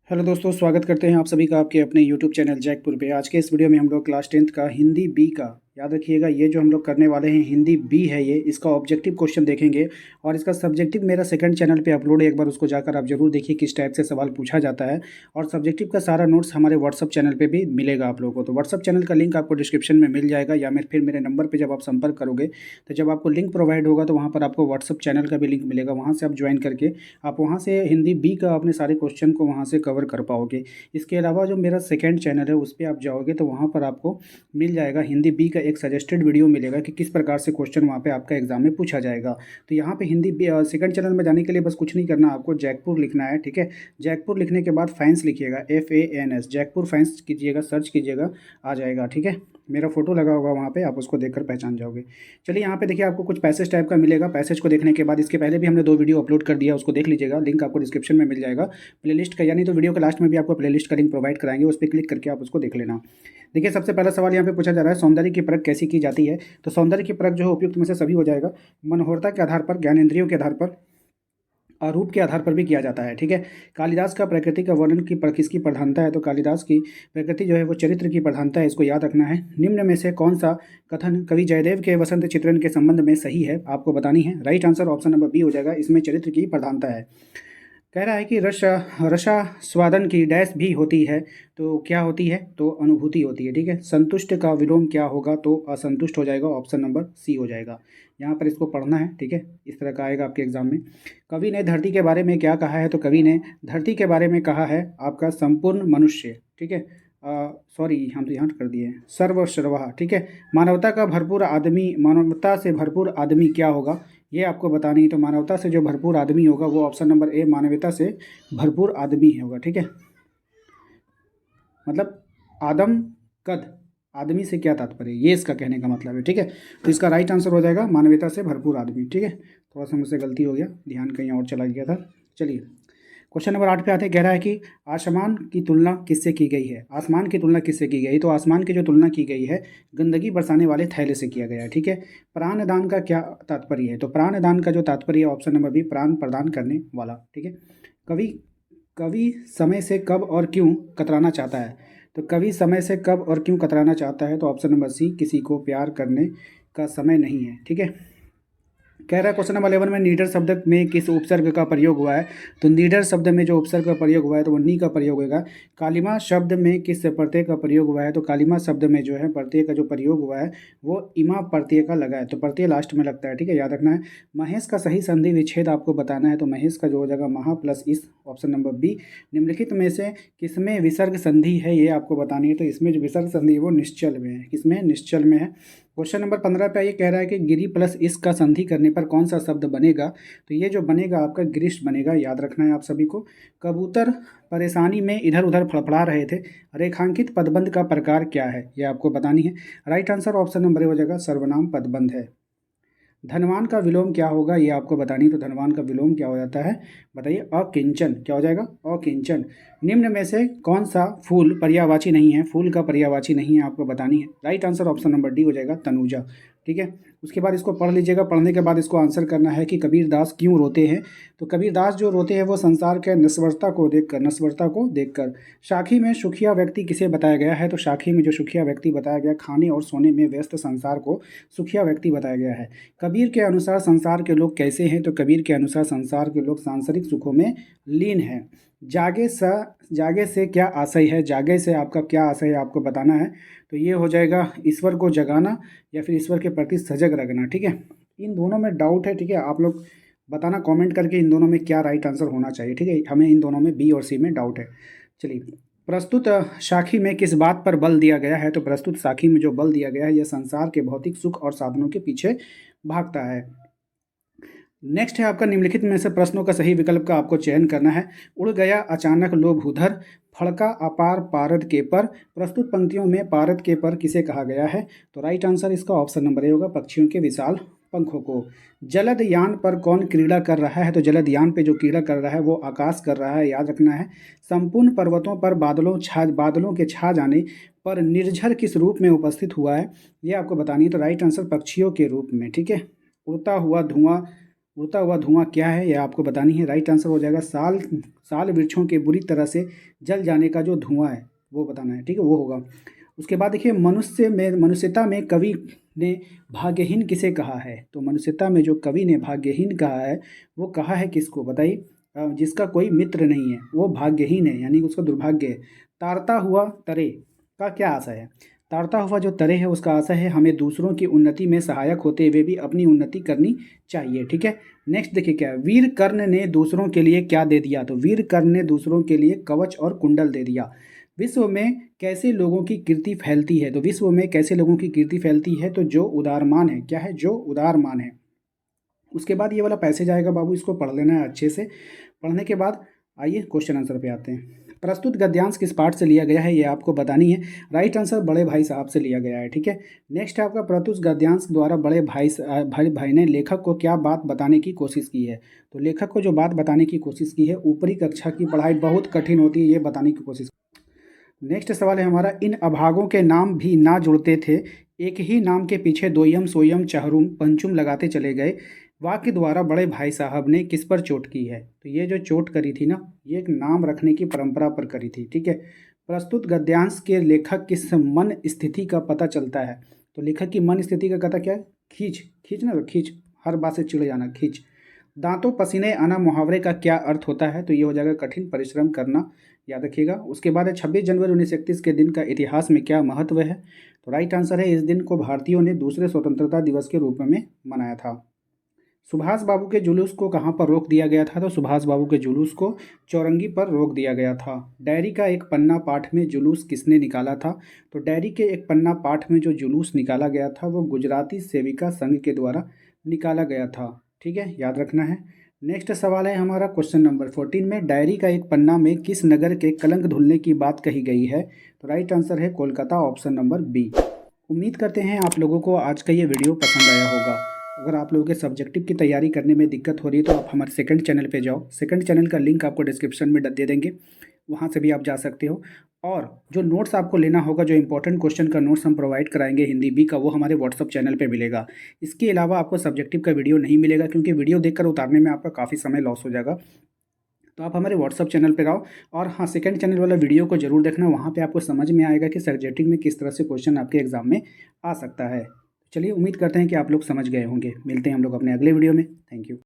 Hello दोस्तों, स्वागत करते हैं आप सभी का आपके अपने यूट्यूब चैनल जैकपुर पे। आज के इस वीडियो में हम लोग क्लास 10th का हिंदी बी का, याद रखिएगा ये जो हम लोग करने वाले हैं हिंदी बी है, ये इसका ऑब्जेक्टिव क्वेश्चन देखेंगे। और इसका सब्जेक्टिव मेरा सेकंड चैनल पे अपलोड है, एक बार उसको जाकर आप जरूर देखिए किस टाइप से सवाल पूछा जाता है। और सब्जेक्टिव का सारा नोट्स हमारे व्हाट्सअप चैनल पर भी मिलेगा आप लोगों को। तो व्हाट्सअप चैनल का लिंक आपको डिस्क्रिप्शन में मिल जाएगा, या फिर मेरे नंबर पर जब आप संपर्क करोगे तो जब आपको लिंक प्रोवाइड होगा तो वहाँ पर आपको व्हाट्सअप चैनल का भी लिंक मिलेगा। वहाँ से आप ज्वाइन करके आप वहाँ से हिंदी बी का अपने सारे क्वेश्चन को वहाँ से कवर कर पाओगे। इसके अलावा जो मेरा सेकंड चैनल है उस पर आप जाओगे तो वहाँ पर आपको मिल जाएगा हिंदी बी का एक सजेस्टेड वीडियो मिलेगा कि किस प्रकार से क्वेश्चन वहाँ पे आपका एग्जाम में पूछा जाएगा। तो यहाँ पे हिंदी सेकंड चैनल में जाने के लिए बस कुछ नहीं करना, आपको जैकपुर लिखना है, ठीक है। जैकपुर लिखने के बाद फैंस लिखिएगा, FANS, जैकपुर फैंस कीजिएगा, सर्च कीजिएगा, आ जाएगा, ठीक है। मेरा फोटो लगा होगा वहाँ पे, आप उसको देखकर पहचान जाओगे। चलिए यहाँ पे देखिए आपको कुछ पैसेज टाइप का मिलेगा। पैसेज को देखने के बाद इसके पहले भी हमने 2 वीडियो अपलोड कर दिया, उसको देख लीजिएगा, लिंक आपको डिस्क्रिप्शन में मिल जाएगा प्लेलिस्ट का, यानी तो वीडियो के लास्ट में भी आपको प्लेलिस्ट का लिंक प्रोवाइड कराएंगे, उस पर क्लिक करके आप उसको देख लेना। देखिए सबसे पहला सवाल यहाँ पे पूछा जा रहा है, सौंदर्य की परख कैसी की जाती है। तो सौंदर्य की परख जो है उपयुक्त में से सभी हो जाएगा। मनोहरता के आधार पर, ज्ञानेंद्रियों के आधार पर, रूप के आधार पर भी किया जाता है, ठीक है। कालिदास का प्रकृति का वर्णन की किसकी प्रधानता है। तो कालिदास की प्रकृति जो है वो चरित्र की प्रधानता है, इसको याद रखना है। निम्न में से कौन सा कथन कवि जयदेव के वसंत चित्रण के संबंध में सही है, आपको बतानी है। Right answer option number B हो जाएगा, इसमें चरित्र की प्रधानता है। कह रहा है कि रसास्वादन की डैश भी होती है, तो क्या होती है। तो अनुभूति होती है, ठीक है। संतुष्ट का विलोम क्या होगा। तो असंतुष्ट हो जाएगा, ऑप्शन नंबर सी हो जाएगा। यहाँ पर इसको पढ़ना है, ठीक है, इस तरह का आएगा आपके एग्जाम में। कवि ने धरती के बारे में क्या कहा है। तो कवि ने धरती के बारे में कहा है आपका संपूर्ण मनुष्य, ठीक है। सॉरी, हम तो यहाँ कर दिए हैं, सर्वहा, ठीक है। मानवता का भरपूर आदमी, मानवता से भरपूर आदमी क्या होगा, ये आपको बतानी है। तो मानवता से जो भरपूर आदमी होगा वो ऑप्शन नंबर ए, मानवता से भरपूर आदमी होगा, ठीक है। मतलब आदम कद, आदमी से क्या तात्पर्य, ये इसका कहने का मतलब है, ठीक है। तो इसका राइट आंसर हो जाएगा मानवता से भरपूर आदमी, ठीक है। थोड़ा सा मुझसे गलती हो गया, ध्यान कहीं और चला गया था। चलिए क्वेश्चन नंबर 8 पे आते हैं। कह रहा है कि आसमान की तुलना किससे की गई है। आसमान की तुलना किससे की गई। तो आसमान की जो तुलना की गई है गंदगी बरसाने वाले थैले से किया गया है, ठीक है। प्राणदान का क्या तात्पर्य है। तो प्राणदान का जो तात्पर्य है ऑप्शन नंबर बी, प्राण प्रदान करने वाला, ठीक है। कवि कवि समय से कब और क्यों कतराना चाहता है। तो कवि समय से कब और क्यों कतराना चाहता है। तो ऑप्शन नंबर सी, किसी को प्यार करने का समय नहीं है, ठीक है। कह रहा है क्वेश्चन नंबर 11 में नीडर शब्द में किस उपसर्ग का प्रयोग हुआ है। तो नीडर शब्द में जो उपसर्ग का प्रयोग हुआ है तो वो नी का प्रयोग होगा। कालिमा शब्द में किस प्रत्यय का प्रयोग हुआ है। तो कालिमा शब्द में जो है प्रत्यय का जो प्रयोग हुआ है वो इमा प्रत्यय का लगा है, तो प्रत्यय लास्ट में लगता है, ठीक है, याद रखना है। महेश का सही संधि विच्छेद आपको बताना है। तो महेश का जो हो जाएगा महा प्लस इस, ऑप्शन नंबर बी। निम्नलिखित में से किसमें विसर्ग संधि है, ये आपको बतानी है। तो इसमें जो विसर्ग संधि है वो निश्चल में है, किसमें, निश्चल में है। क्वेश्चन नंबर 15 पे ये कह रहा है कि गिरी प्लस इस का संधि करने पर कौन सा शब्द बनेगा। तो ये जो बनेगा आपका गिरीश बनेगा, याद रखना है आप सभी को। कबूतर परेशानी में इधर उधर फड़फड़ा रहे थे, रेखांकित पदबंध का प्रकार क्या है, ये आपको बतानी है। राइट आंसर ऑप्शन नंबर हो जाएगा, सर्वनाम पदबंध है। धनवान का विलोम क्या होगा, ये आपको बतानी। तो धनवान का विलोम क्या हो जाता है, बताइए, अकिंचन, क्या हो जाएगा, अकिंचन। निम्न में से कौन सा फूल पर्यायवाची नहीं है। फूल का पर्यायवाची नहीं है, आपको बतानी है। Right answer option number D हो जाएगा, तनुजा, ठीक है। उसके बाद इसको पढ़ लीजिएगा, पढ़ने के बाद इसको आंसर करना है कि कबीरदास क्यों रोते हैं। तो कबीरदास जो रोते हैं वो संसार के नश्वरता को देखकर, नश्वरता को देखकर। साखी में सुखिया व्यक्ति किसे बताया गया है। तो साखी में जो सुखिया व्यक्ति बताया गया, खाने और सोने में व्यस्त संसार को सुखिया व्यक्ति बताया गया है। कबीर के अनुसार संसार के लोग कैसे हैं। तो कबीर के अनुसार संसार के लोग सांसारिक सुखों में लीन हैं। जागे से क्या आशय है, जागे से आपका क्या आशय है, आपको बताना है। तो ये हो जाएगा ईश्वर को जगाना या फिर ईश्वर के प्रति सजग रखना, ठीक है। इन दोनों में डाउट है, ठीक है, आप लोग बताना कमेंट करके इन दोनों में क्या राइट आंसर होना चाहिए, ठीक है। हमें इन दोनों में बी और सी में डाउट है। चलिए प्रस्तुत साखी में किस बात पर बल दिया गया है। तो प्रस्तुत साखी में जो बल दिया गया है यह संसार के भौतिक सुख और साधनों के पीछे भागता है। नेक्स्ट है आपका, निम्नलिखित में से प्रश्नों का सही विकल्प का आपको चयन करना है। उड़ गया अचानक लोभ उधर, फड़का अपार पारद के पर। प्रस्तुत पंक्तियों में पारद के पर किसे कहा गया है। तो राइट आंसर इसका ऑप्शन नंबर ए होगा, पक्षियों के विशाल पंखों को। जलद यान पर कौन क्रीड़ा कर रहा है। तो जलद यान पे जो क्रीड़ा कर रहा है वो आकाश कर रहा है, याद रखना है। संपूर्ण पर्वतों पर बादलों के छा जाने पर निर्झर किस रूप में उपस्थित हुआ है, ये आपको बतानी है। तो राइट आंसर पक्षियों के रूप में, ठीक है। उड़ता हुआ धुआं उड़ता हुआ धुआं क्या है यह आपको बतानी है। राइट आंसर हो जाएगा साल साल वृक्षों के बुरी तरह से जल जाने का जो धुआं है वो बताना है, ठीक है, वो होगा। उसके बाद देखिए मनुष्यता में कवि ने भाग्यहीन किसे कहा है। तो मनुष्यता में जो कवि ने भाग्यहीन कहा है वो कहा है किसको बताइए। जिसका कोई मित्र नहीं है वो भाग्यहीन है, यानी उसका दुर्भाग्य है। तारता हुआ तरे का क्या आशय है। तारता हुआ जो तरे है उसका आशय है हमें दूसरों की उन्नति में सहायक होते हुए भी अपनी उन्नति करनी चाहिए, ठीक है। नेक्स्ट देखिए क्या है, वीर कर्ण ने दूसरों के लिए क्या दे दिया। तो वीर कर्ण ने दूसरों के लिए कवच और कुंडल दे दिया। विश्व में कैसे लोगों की कीर्ति फैलती है। तो विश्व में कैसे लोगों की कीर्ति फैलती है, तो जो उदारमान है। क्या है, जो उदारमान है। उसके बाद ये वाला पैसेज आएगा बाबू, इसको पढ़ लेना है अच्छे से। पढ़ने के बाद आइए क्वेश्चन आंसर पे आते हैं। प्रस्तुत गद्यांश किस पाठ से लिया गया है ये आपको बतानी है। राइट आंसर बड़े भाई साहब से लिया गया है, ठीक है। नेक्स्ट है आपका प्रस्तुत गद्यांश द्वारा बड़े भाई ने लेखक को क्या बात बताने की कोशिश की है। तो लेखक को जो बात बताने की कोशिश की है, ऊपरी कक्षा की पढ़ाई बहुत कठिन होती है ये बताने की कोशिश। नेक्स्ट सवाल है हमारा, इन अभागों के नाम भी ना जुड़ते थे, एक ही नाम के पीछे दोयम सोयम चहरुम पंचुम लगाते चले गए। वाक्य द्वारा बड़े भाई साहब ने किस पर चोट की है। तो ये जो चोट करी थी ना, ये एक नाम रखने की परंपरा पर करी थी, ठीक है। प्रस्तुत गद्यांश के लेखक किस मन स्थिति का पता चलता है। तो लेखक की मन स्थिति का कथा क्या है, खींच खींच ना, तो खींच, हर बात से चिढ़ जाना, खींच। दांतों पसीने आना मुहावरे का क्या अर्थ होता है। तो ये हो जाएगा कठिन परिश्रम करना, याद रखिएगा। उसके बाद है 26 जनवरी 1931 के दिन का इतिहास में क्या महत्व है। तो राइट आंसर है इस दिन को भारतीयों ने दूसरे स्वतंत्रता दिवस के रूप में मनाया था। सुभाष बाबू के जुलूस को कहाँ पर रोक दिया गया था। तो सुभाष बाबू के जुलूस को चौरंगी पर रोक दिया गया था। डायरी का एक पन्ना पाठ में जुलूस किसने निकाला था। तो डायरी के एक पन्ना पाठ में जो जुलूस निकाला गया था वो गुजराती सेविका संघ के द्वारा निकाला गया था, ठीक है, याद रखना है। नेक्स्ट सवाल है हमारा क्वेश्चन नंबर 14 में, डायरी का एक पन्ना में किस नगर के कलंक धुलने की बात कही गई है। तो राइट आंसर है कोलकाता, ऑप्शन नंबर बी। उम्मीद करते हैं आप लोगों को आज का ये वीडियो पसंद आया होगा। अगर आप लोगों के सब्जेक्टिव की तैयारी करने में दिक्कत हो रही है तो आप हमारे सेकंड चैनल पे जाओ। सेकंड चैनल का लिंक आपको डिस्क्रिप्शन में दे देंगे, वहाँ से भी आप जा सकते हो। और जो नोट्स आपको लेना होगा, जो इंपॉर्टेंट क्वेश्चन का नोट्स हम प्रोवाइड कराएंगे हिंदी बी का, वो हमारे व्हाट्सअप चैनल पे मिलेगा। इसके अलावा आपको सब्जेक्टिव का वीडियो नहीं मिलेगा, क्योंकि वीडियो देखकर उतारने में आपका काफ़ी समय लॉस हो जाएगा। तो आप हमारे व्हाट्सअप चैनल पर आओ, और हाँ, सेकंड चैनल वाला वीडियो को जरूर देखना, वहाँ पे आपको समझ में आएगा कि सब्जेक्टिव में किस तरह से क्वेश्चन आपके एग्जाम में आ सकता है। चलिए, उम्मीद करते हैं कि आप लोग समझ गए होंगे। मिलते हैं हम लोग अपने अगले वीडियो में। Thank you.